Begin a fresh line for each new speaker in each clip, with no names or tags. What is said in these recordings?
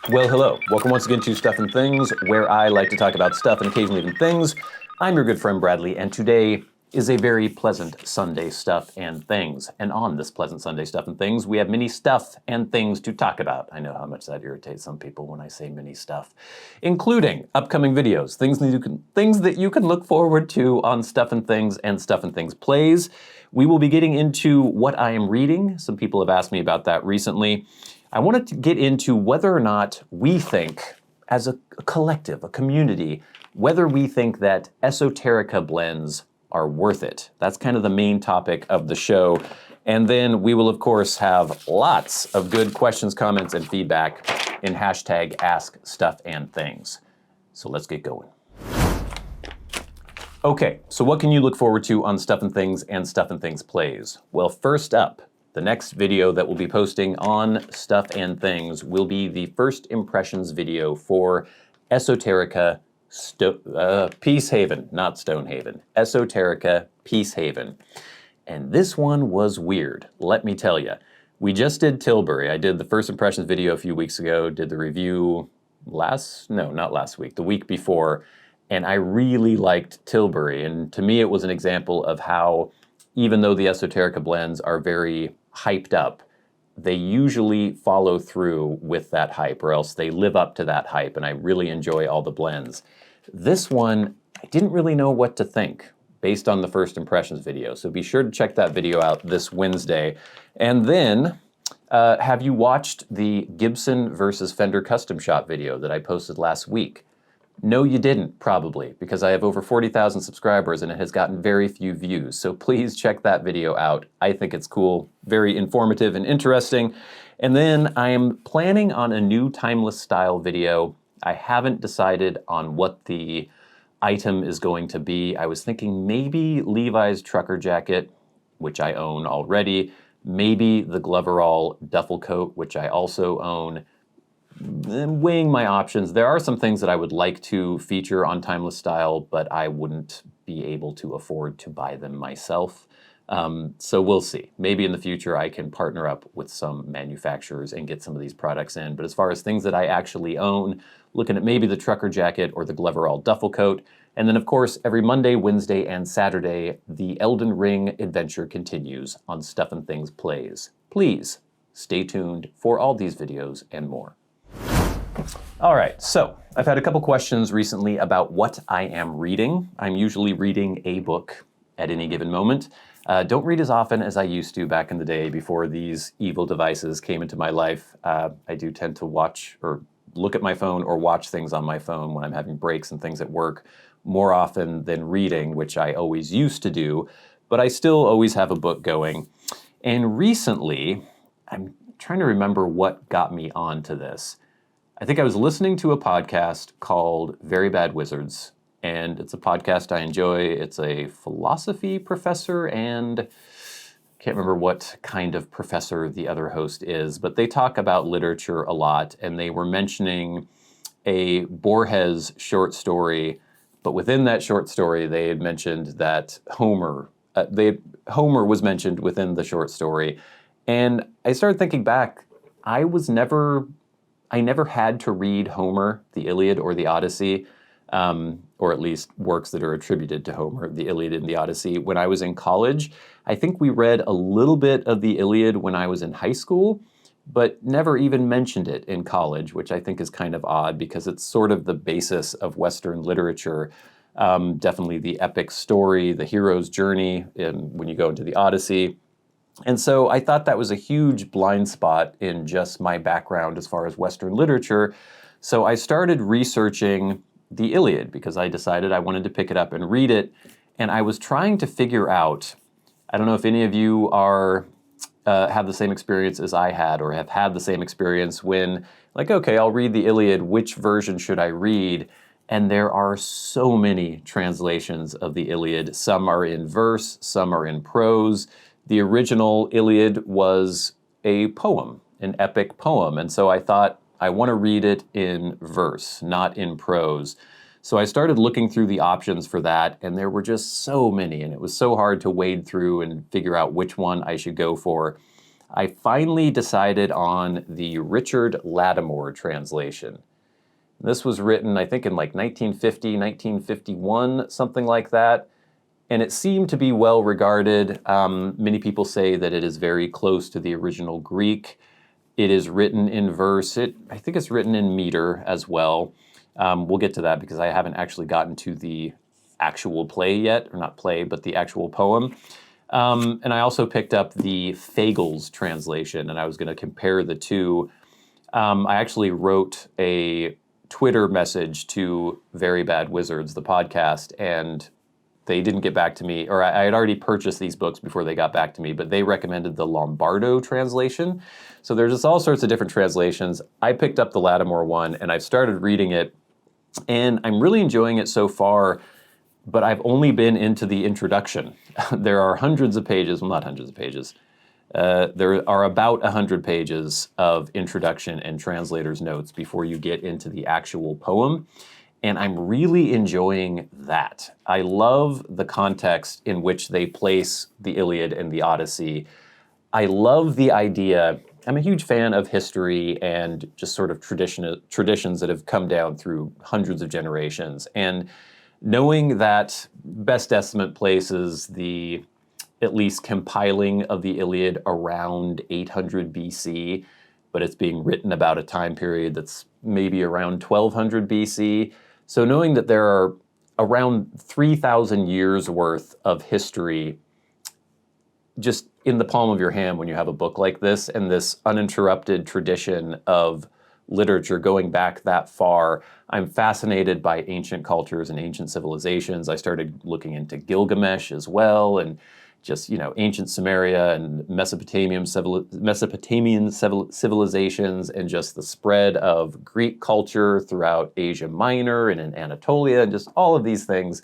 Well, hello. Welcome once again to Stuff and Things, where I like to talk about stuff and occasionally even things. I'm your good friend Bradley, and today is a very pleasant Sunday Stuff and Things. And on this pleasant Sunday Stuff and Things, we have many stuff and things to talk about. I know how much that irritates some people when I say many stuff, including upcoming videos, things that you can look forward to on Stuff and Things Plays. We will be getting into what I am reading. Some people have asked me about that recently. I wanted to get into whether or not we think, as a collective, a community, whether we think that Esoterica blends are worth it. That's kind of the main topic of the show. And then we will, of course, have lots of good questions, comments, and feedback in hashtag askstuffandthings. So let's get going. Okay, so what can you look forward to on Stuff and Things Plays? Well, first up, the next video that we'll be posting on Stuff and Things will be the first impressions video for Esoterica Peacehaven, not Stonehaven. Esoterica Peacehaven. And this one was weird, let me tell you. We just did Tilbury. I did the first impressions video a few weeks ago, did the review not last week, the week before, and I really liked Tilbury. And to me, it was an example of how, even though the Esoterica blends are very hyped up, they usually follow through with that hype, or else they live up to that hype, and I really enjoy all the blends. This one, I didn't really know what to think based on the first impressions video, so be sure to check that video out this Wednesday. And then, have you watched the Gibson versus Fender custom shop video that I posted last week? No, you didn't, probably, because I have over 40,000 subscribers and it has gotten very few views. So please check that video out. I think it's cool, very informative and interesting. And then I am planning on a new timeless style video. I haven't decided on what the item is going to be. I was thinking maybe Levi's trucker jacket, which I own already, maybe the Gloverall duffel coat, which I also own. Weighing my options. There are some things that I would like to feature on Timeless Style, but I wouldn't be able to afford to buy them myself. So we'll see. Maybe in the future I can partner up with some manufacturers and get some of these products in. But as far as things that I actually own, looking at maybe the trucker jacket or the Gloverall duffel coat. And then of course, every Monday, Wednesday, and Saturday, the Elden Ring adventure continues on Stuff and Things Plays. Please stay tuned for all these videos and more. All right, so I've had a couple questions recently about what I am reading. I'm usually reading a book at any given moment. Don't read as often as I used to back in the day before these evil devices came into my life. I do tend to watch or look at my phone or watch things on my phone when I'm having breaks and things at work more often than reading, which I always used to do, but I still always have a book going. And recently, I'm trying to remember what got me onto this. I think I was listening to a podcast called Very Bad Wizards, and it's a podcast I enjoy. It's a philosophy professor, and I can't remember what kind of professor the other host is, but they talk about literature a lot, and they were mentioning a Borges short story, but within that short story, they had mentioned that Homer was mentioned within the short story, and I started thinking back, I never had to read Homer, the Iliad, or the Odyssey, or at least works that are attributed to Homer, the Iliad and the Odyssey, when I was in college. I think we read a little bit of the Iliad when I was in high school, but never even mentioned it in college, which I think is kind of odd because it's sort of the basis of Western literature. Definitely the epic story, the hero's journey, when you go into the Odyssey. And so I thought that was a huge blind spot in just my background as far as Western literature. So I started researching the Iliad because I decided I wanted to pick it up and read it. And I was trying to figure out, I don't know if any of you have the same experience as I had or have had the same experience when, like, okay, I'll read the Iliad, which version should I read? And there are so many translations of the Iliad. Some are in verse, some are in prose. The original Iliad was a poem, an epic poem, and so I thought, I want to read it in verse, not in prose. So I started looking through the options for that, and there were just so many, and it was so hard to wade through and figure out which one I should go for. I finally decided on the Richard Lattimore translation. This was written, I think, in like 1950, 1951, something like that. And it seemed to be well regarded. Many people say that it is very close to the original Greek. It is written in verse. I think it's written in meter as well. We'll get to that because I haven't actually gotten to the actual play yet, or not play, but the actual poem. And I also picked up the Fagles translation, and I was going to compare the two. I actually wrote a Twitter message to Very Bad Wizards, the podcast, and they didn't get back to me, or I had already purchased these books before they got back to me, but they recommended the Lombardo translation. So there's just all sorts of different translations. I picked up the Lattimore one, and I've started reading it, and I'm really enjoying it so far, but I've only been into the introduction. There are hundreds of pages, well, not hundreds of pages. There are about 100 pages of introduction and translator's notes before you get into the actual poem. And I'm really enjoying that. I love the context in which they place the Iliad and the Odyssey. I love the idea. I'm a huge fan of history and just sort of traditions that have come down through hundreds of generations. And knowing that best estimate places the at least compiling of the Iliad around 800 BC, but it's being written about a time period that's maybe around 1200 BC. So knowing that there are around 3,000 years worth of history just in the palm of your hand when you have a book like this, and this uninterrupted tradition of literature going back that far, I'm fascinated by ancient cultures and ancient civilizations. I started looking into Gilgamesh as well, and just, ancient Samaria and Mesopotamian civilizations, and just the spread of Greek culture throughout Asia Minor and in Anatolia, and just all of these things.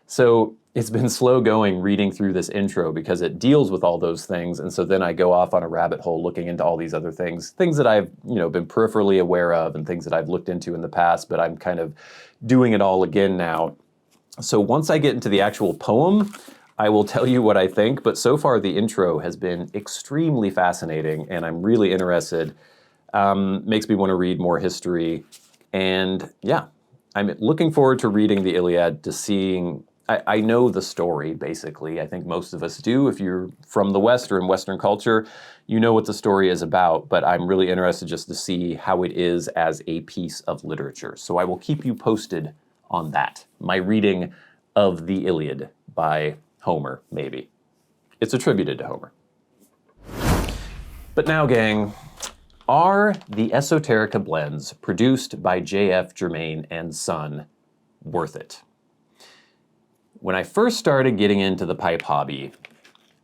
So it's been slow going reading through this intro because it deals with all those things. And so then I go off on a rabbit hole looking into all these other things that I've, been peripherally aware of and things that I've looked into in the past, but I'm kind of doing it all again now. So once I get into the actual poem, I will tell you what I think, but so far the intro has been extremely fascinating, and I'm really interested. Makes me want to read more history, and yeah, I'm looking forward to reading the Iliad, to seeing. I know the story, basically. I think most of us do. If you're from the West or in Western culture, you know what the story is about, but I'm really interested just to see how it is as a piece of literature. So I will keep you posted on that. My reading of the Iliad by Homer, maybe. It's attributed to Homer. But now, gang, are the Esoterica blends produced by J.F. Germain and Son worth it? When I first started getting into the pipe hobby,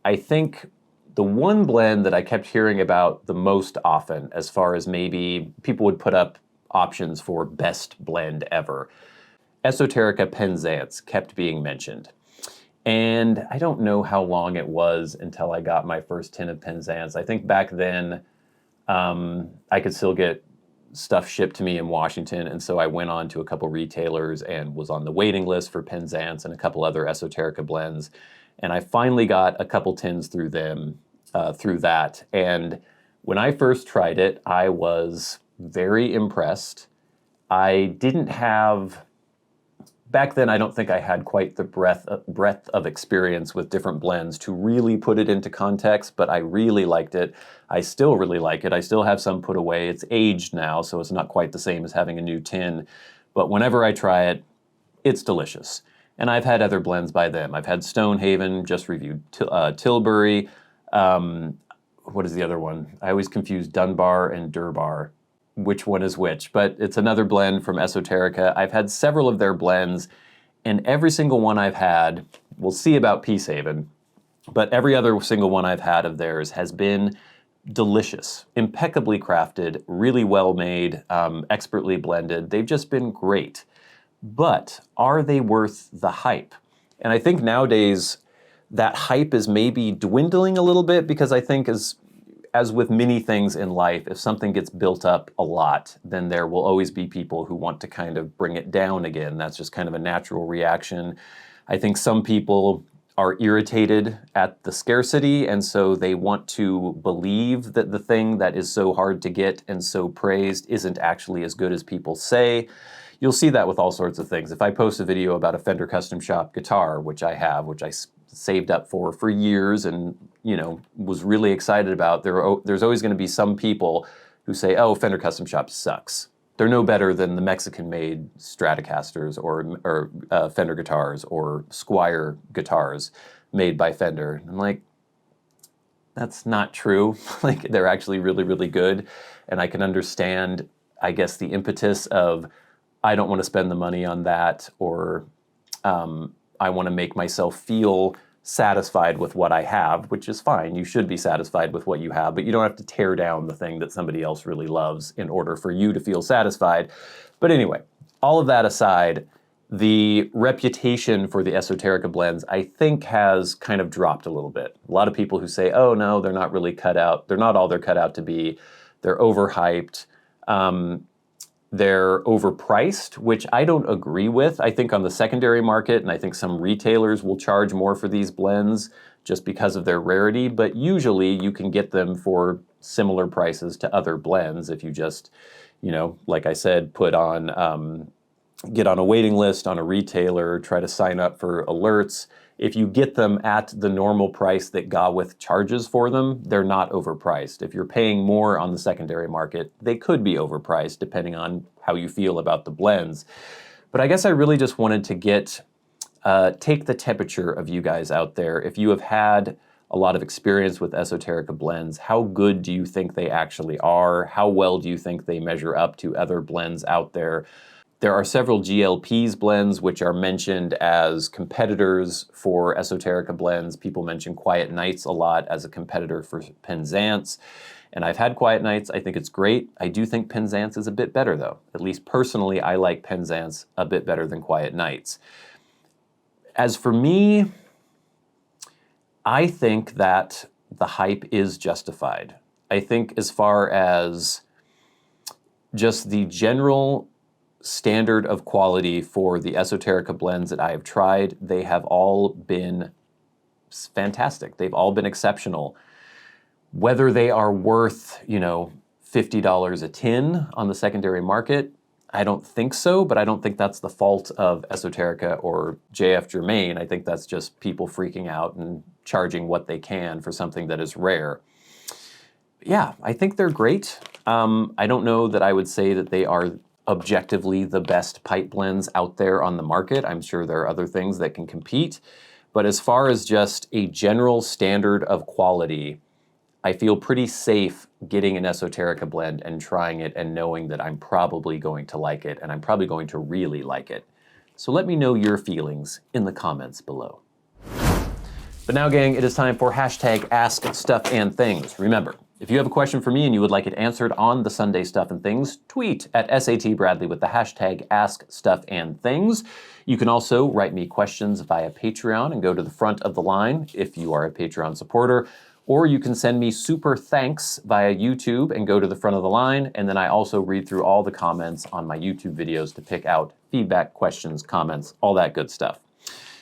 I think the one blend that I kept hearing about the most often, as far as maybe people would put up options for best blend ever, Esoterica Penzance kept being mentioned. And I don't know how long it was until I got my first tin of Penzance. I think back then I could still get stuff shipped to me in Washington, and so I went on to a couple retailers and was on the waiting list for Penzance and a couple other Esoterica blends. And I finally got a couple tins through them, through that. And when I first tried it, I was very impressed. I didn't have... Back then, I don't think I had quite the breadth of experience with different blends to really put it into context, but I really liked it. I still really like it. I still have some put away. It's aged now, so it's not quite the same as having a new tin. But whenever I try it, it's delicious. And I've had other blends by them. I've had Stonehaven, just reviewed Tilbury. What is the other one? I always confuse Dunbar and Durbar. Which one is which, but it's another blend from Esoterica. I've had several of their blends, and every single one I've had, we'll see about Peacehaven, but every other single one I've had of theirs has been delicious, impeccably crafted, really well made, expertly blended. They've just been great. But are they worth the hype? And I think nowadays that hype is maybe dwindling a little bit, because I think as with many things in life, if something gets built up a lot, then there will always be people who want to kind of bring it down again. That's just kind of a natural reaction. I think some people are irritated at the scarcity, and so they want to believe that the thing that is so hard to get and so praised isn't actually as good as people say. You'll see that with all sorts of things. If I post a video about a Fender Custom Shop guitar, which I have, which I saved up for years and, you know, was really excited about, there's always going to be some people who say, oh, Fender Custom Shop sucks. They're no better than the Mexican-made Stratocasters or Fender guitars or Squier guitars made by Fender. I'm like, that's not true. Like, they're actually really, really good. And I can understand, I guess, the impetus of, I don't want to spend the money on that, or I want to make myself feel satisfied with what I have, which is fine. You should be satisfied with what you have, but you don't have to tear down the thing that somebody else really loves in order for you to feel satisfied. But anyway, all of that aside, the reputation for the Esoterica blends, I think, has kind of dropped a little bit. A lot of people who say, oh no, they're not really cut out, they're not all they're cut out to be, they're overhyped, they're overpriced, which I don't agree with. I think on the secondary market, and I think some retailers will charge more for these blends just because of their rarity, but usually you can get them for similar prices to other blends if you just, you know, like I said, get on a waiting list on a retailer, try to sign up for alerts. If you get them at the normal price that Gawith charges for them, they're not overpriced. If you're paying more on the secondary market, they could be overpriced depending on how you feel about the blends. But I guess I really just wanted to take the temperature of you guys out there. If you have had a lot of experience with Esoterica blends, how good do you think they actually are? How well do you think they measure up to other blends out there? There are several GLPs blends which are mentioned as competitors for Esoterica blends. People mention Quiet Nights a lot as a competitor for Penzance. And I've had Quiet Nights. I think it's great. I do think Penzance is a bit better, though. At least personally, I like Penzance a bit better than Quiet Nights. As for me, I think that the hype is justified. I think as far as just the general standard of quality for the Esoterica blends that I have tried, they have all been fantastic. They've all been exceptional. Whether they are worth, you know, $50 a tin on the secondary market, I don't think so, but I don't think that's the fault of Esoterica or JF Germain. I think that's just people freaking out and charging what they can for something that is rare. Yeah, I think they're great. I don't know that I would say that they are objectively the best pipe blends out there on the market. I'm sure there are other things that can compete. But as far as just a general standard of quality, I feel pretty safe getting an Esoterica blend and trying it and knowing that I'm probably going to like it, and I'm probably going to really like it. So let me know your feelings in the comments below. But now, gang, it is time for hashtag #AskStuffandThings. Remember, if you have a question for me and you would like it answered on the Sunday Stuff and Things, tweet at SATBradley with the hashtag #AskStuffandThings. You can also write me questions via Patreon and go to the front of the line if you are a Patreon supporter. Or you can send me super thanks via YouTube and go to the front of the line. And then I also read through all the comments on my YouTube videos to pick out feedback, questions, comments, all that good stuff.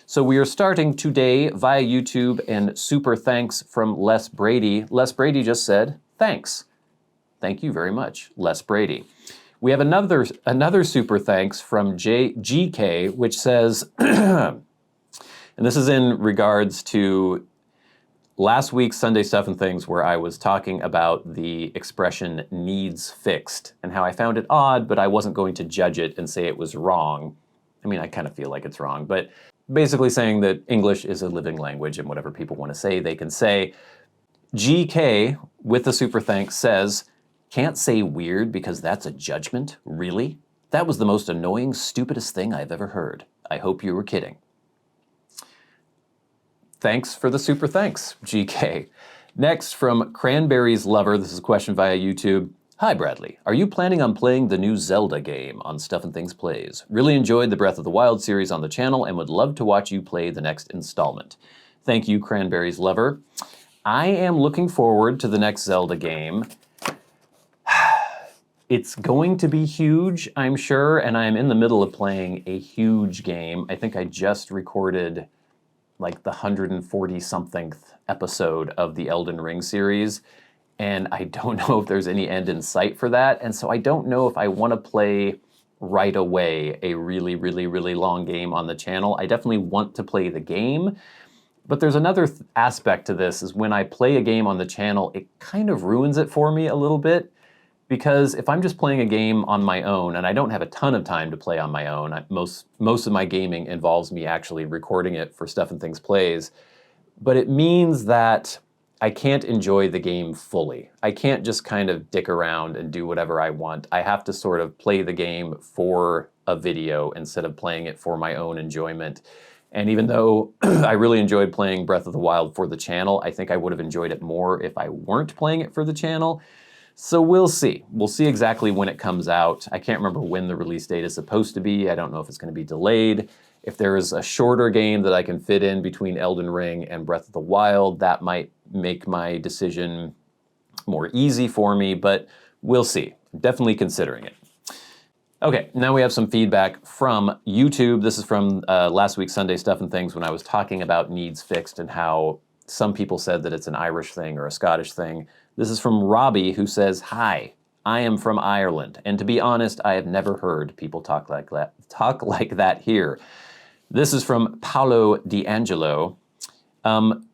So we are starting today via YouTube, and super thanks from Les Brady. Les Brady just said, thanks. Thank you very much, Les Brady. We have another super thanks from GK, which says, and this is in regards to last week's Sunday Stuff and Things, where I was talking about the expression needs fixed and how I found it odd, but I wasn't going to judge it and say it was wrong. I mean, I kind of feel like it's wrong, but basically saying that English is a living language and whatever people want to say, they can say. GK, with the super thanks, says, can't say weird because that's a judgment? Really? That was the most annoying, stupidest thing I've ever heard. I hope you were kidding. Thanks for the super thanks, GK. Next, from Cranberry's Lover, this is a question via YouTube. Hi, Bradley. Are you planning on playing the new Zelda game on Stuff and Things Plays? Really enjoyed the Breath of the Wild series on the channel and would love to watch you play the next installment. Thank you, Cranberry's Lover. I am looking forward to the next Zelda game. It's going to be huge, I'm sure, and I'm in the middle of playing a huge game. I think I just recorded like the 140-something episode of the Elden Ring series, and I don't know if there's any end in sight for that, and so I don't know if I want to play right away a really, really, really long game on the channel. I definitely want to play the game, but there's another aspect to this, is when I play a game on the channel, it kind of ruins it for me a little bit, because if I'm just playing a game on my own, and I don't have a ton of time to play on my own, most of my gaming involves me actually recording it for Stuff and Things Plays, but it means that I can't enjoy the game fully. I can't just kind of dick around and do whatever I want. I have to sort of play the game for a video instead of playing it for my own enjoyment. And even though I really enjoyed playing Breath of the Wild for the channel, I think I would have enjoyed it more if I weren't playing it for the channel. So we'll see. We'll see exactly when it comes out. I can't remember when the release date is supposed to be. I don't know if it's going to be delayed. If there is a shorter game that I can fit in between Elden Ring and Breath of the Wild, that might make my decision more easy for me, but we'll see. Definitely considering it. Okay, now we have some feedback from YouTube. This is from last week's Sunday Stuff and Things, when I was talking about needs fixed and how some people said that it's an Irish thing or a Scottish thing. This is from Robbie, who says, "Hi, I am from Ireland, and to be honest, I have never heard people talk like that here." This is from Paolo D'Angelo,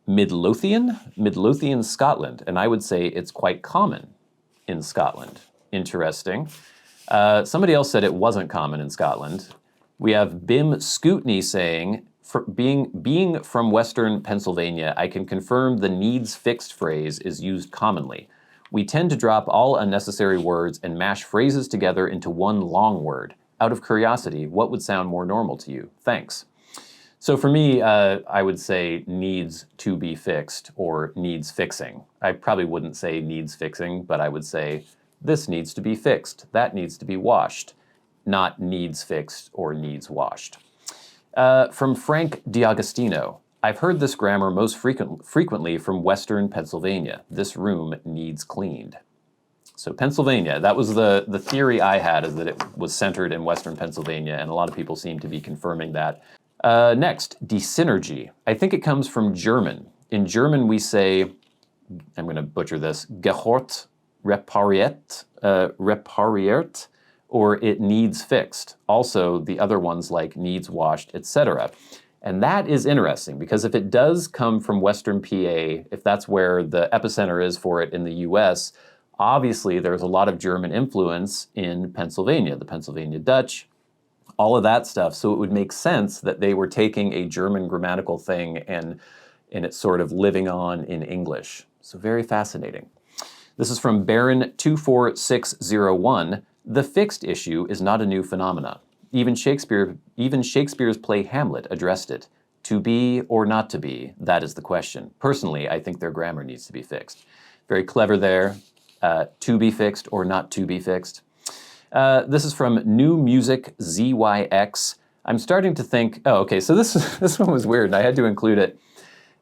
Midlothian, Scotland, and I would say it's quite common in Scotland. Interesting. Somebody else said it wasn't common in Scotland. We have Bim Scootney saying, being from Western Pennsylvania, I can confirm the needs fixed phrase is used commonly. We tend to drop all unnecessary words and mash phrases together into one long word. Out of curiosity, what would sound more normal to you? Thanks. So for me, I would say needs to be fixed or needs fixing. I probably wouldn't say needs fixing, but I would say this needs to be fixed, that needs to be washed, not needs fixed or needs washed. From Frank D'Agostino, I've heard this grammar most frequently from Western Pennsylvania. This room needs cleaned. So Pennsylvania, that was the theory I had, is that it was centered in Western Pennsylvania, and a lot of people seem to be confirming that. Next, desynergy. I think it comes from German. In German we say, I'm going to butcher this, gehört repariert, or it needs fixed. Also, the other ones like needs washed, etc. And that is interesting, because if it does come from Western PA, if that's where the epicenter is for it in the US, obviously there's a lot of German influence in Pennsylvania, the Pennsylvania Dutch, all of that stuff. So it would make sense that they were taking a German grammatical thing and it's sort of living on in English. So very fascinating. This is from Baron24601. The fixed issue is not a new phenomena. Even Shakespeare's play Hamlet addressed it. To be or not to be, that is the question. Personally, I think their grammar needs to be fixed. Very clever there. To be fixed or not to be fixed. This is from New Music ZYX. I'm starting to think, oh, okay, so this one was weird, and I had to include it.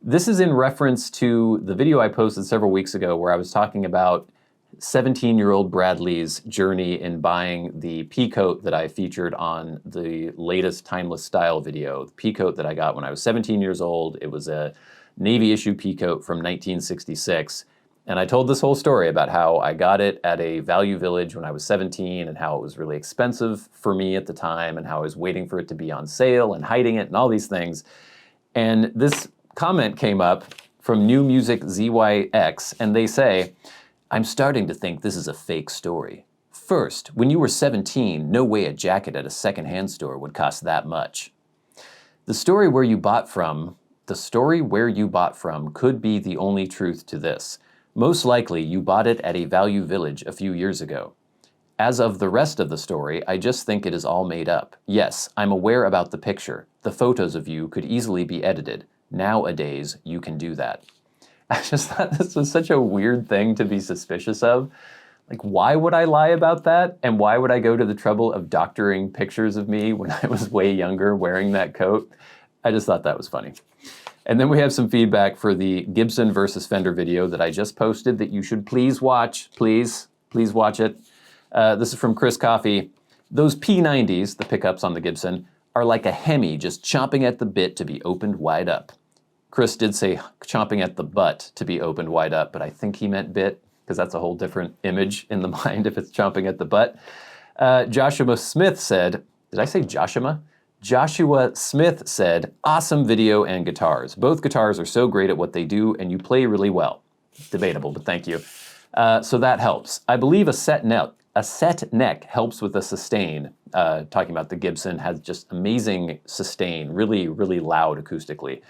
This is in reference to the video I posted several weeks ago where I was talking about 17-year-old Bradley's journey in buying the peacoat that I featured on the latest Timeless Style video. The peacoat that I got when I was 17 years old. It was a Navy issue peacoat from 1966. And I told this whole story about how I got it at a Value Village when I was 17 and how it was really expensive for me at the time and how I was waiting for it to be on sale and hiding it and all these things. And this comment came up from New Music ZYX, and they say, I'm starting to think this is a fake story. First, when you were 17, no way a jacket at a secondhand store would cost that much. The story where you bought from could be the only truth to this. Most likely, you bought it at a Value Village a few years ago. As of the rest of the story, I just think it is all made up. Yes, I'm aware about the picture. The photos of you could easily be edited. Nowadays, you can do that. I just thought this was such a weird thing to be suspicious of. Like, why would I lie about that? And why would I go to the trouble of doctoring pictures of me when I was way younger wearing that coat? I just thought that was funny. And then we have some feedback for the Gibson versus Fender video that I just posted that you should please watch. Please watch it. This is from Chris Coffey. Those P90s, the pickups on the Gibson, are like a Hemi just chomping at the bit to be opened wide up. Chris did say chomping at the butt to be opened wide up, but I think he meant bit, because that's a whole different image in the mind if it's chomping at the butt. Joshua Smith said, did I say Joshua? Joshua Smith said, awesome video and guitars. Both guitars are so great at what they do, and you play really well. Debatable, but thank you. So that helps. I believe a set neck helps with the sustain. Talking about the Gibson, has just amazing sustain, really, really loud acoustically.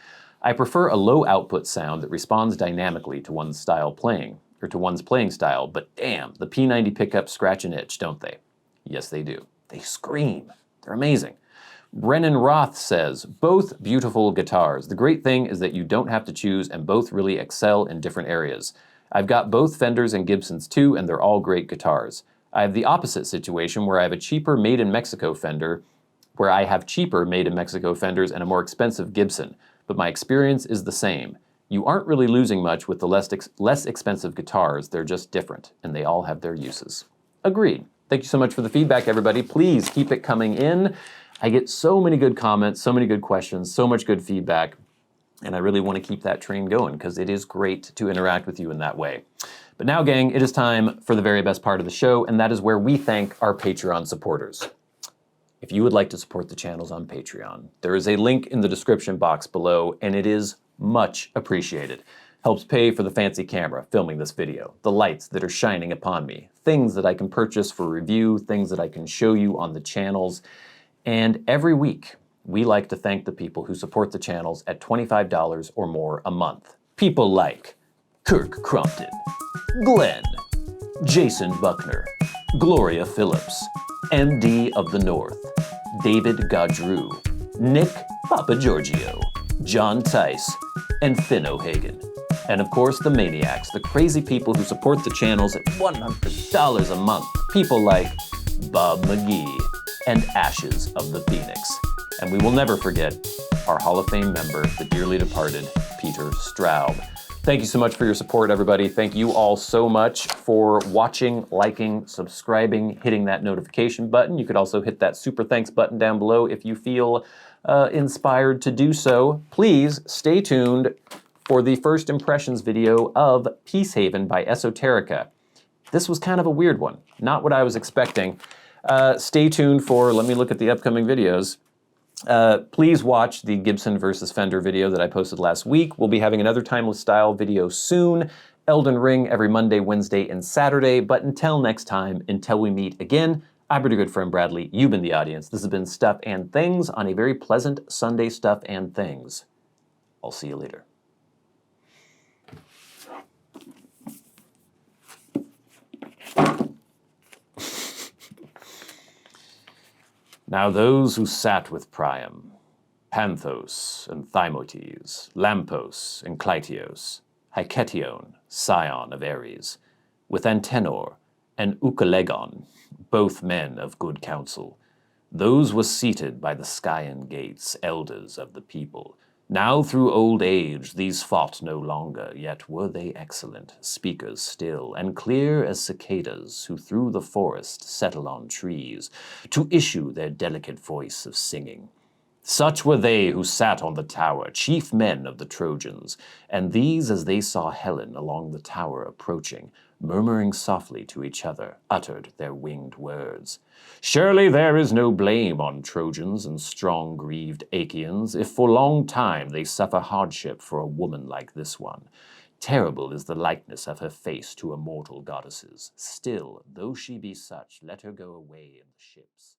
I prefer a low output sound that responds dynamically to one's style playing, or to one's playing style, but damn, the P90 pickups scratch an itch, don't they? Yes, they do. They scream. They're amazing. Brennan Roth says, both beautiful guitars. The great thing is that you don't have to choose, and both really excel in different areas. I've got both Fenders and Gibsons too, and they're all great guitars. I have the opposite situation where I have a cheaper made-in-Mexico Fender, Fenders and a more expensive Gibson, but my experience is the same. You aren't really losing much with the less expensive guitars, they're just different, and they all have their uses. Agreed. Thank you so much for the feedback, everybody. Please keep it coming in. I get so many good comments, so many good questions, so much good feedback, and I really want to keep that train going because it is great to interact with you in that way. But now, gang, it is time for the very best part of the show, and that is where we thank our Patreon supporters. If you would like to support the channels on Patreon, there is a link in the description box below, and it is much appreciated. Helps pay for the fancy camera filming this video, the lights that are shining upon me, things that I can purchase for review, things that I can show you on the channels. And every week, we like to thank the people who support the channels at $25 or more a month. People like Kirk Crompton, Glenn, Jason Buckner, Gloria Phillips, MDoftheNorth, David Gaudreau, Nick Papageorgio, John Tice, and Finn O'Hagan. And of course, the Maniacs, the crazy people who support the channels at $100 a month. People like Bob Magee and Ashes of the Phoenix. And we will never forget our Hall of Fame member, the dearly departed Peter Straub. Thank you so much for your support, everybody. Thank you all so much for watching, liking, subscribing, hitting that notification button. You could also hit that super thanks button down below if you feel inspired to do so. Please stay tuned for the first impressions video of Peacehaven by Esoterica. This was kind of a weird one, not what I was expecting. Stay tuned for, let me look at the upcoming videos. Please watch the Gibson versus Fender video that I posted last week. We'll be having another Timeless Style video soon. Elden Ring every Monday, Wednesday, and Saturday. But until next time, until we meet again, I'm your good friend Bradley. You've been the audience. This has been Stuff and Things on a very pleasant Sunday Stuff and Things. I'll see you later. Now those who sat with Priam, Panthos and Thymotes, Lampos and Clytios, Hyketion, scion of Ares, with Antenor and Ucalegon, both men of good counsel, those were seated by the Skyan gates, elders of the people. Now through old age these fought no longer, yet were they excellent, speakers still, and clear as cicadas, who through the forest settle on trees, to issue their delicate voice of singing. Such were they who sat on the tower, chief men of the Trojans, and these, as they saw Helen along the tower approaching, murmuring softly to each other, uttered their winged words. Surely there is no blame on Trojans and strong grieved Achaeans, if for long time they suffer hardship for a woman like this one. Terrible is the likeness of her face to immortal goddesses. Still, though she be such, let her go away in the ships.